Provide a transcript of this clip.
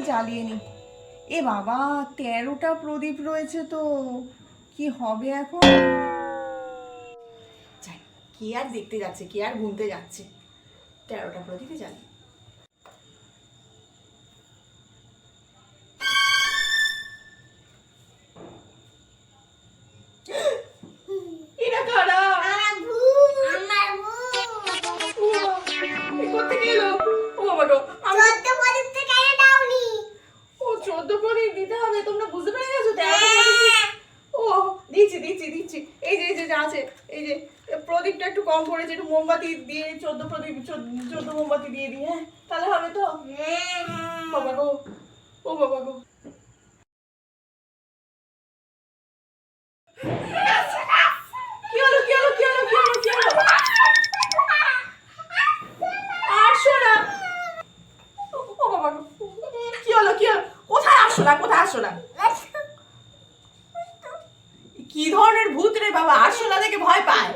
জ্বালিয়ে নি। এ বাবা, 13টা প্রদীপ রয়েছে তো, কি হবে এখন? যাই, কে আর দেখতে যাচ্ছে, কে আর গুনতে যাচ্ছে। 13টা প্রদীপে জ্বালি। এরা কারা? কোত্থেকে এলো? ও বাবা গো, আমি 14 প্রদীপ দিতে হবে, তোমরা বুঝতে পেরে গেছো? 13টা প্রদীপ। ও দিচ্ছি দিচ্ছি দিচ্ছি, এই যে যা আছে, এই যে প্রদীপটা একটু কম পড়েছে, একটু মোমবাতি দিয়ে 14 প্রদীপ 14 মোমবাতি দিয়ে দিই। হ্যাঁ, তাহলে হবে তো? বাবা গো, ও বাবা গো, কি হলো কি হলো কি হলো কি হলো কি হলো? 800 না? ও বাবা গো, কি হলো কি হলো? কোথায় 800 না, কোথায় 800 না? কি ধরনের ভূত রে বাবা, 800 না দেখে ভয় পায়?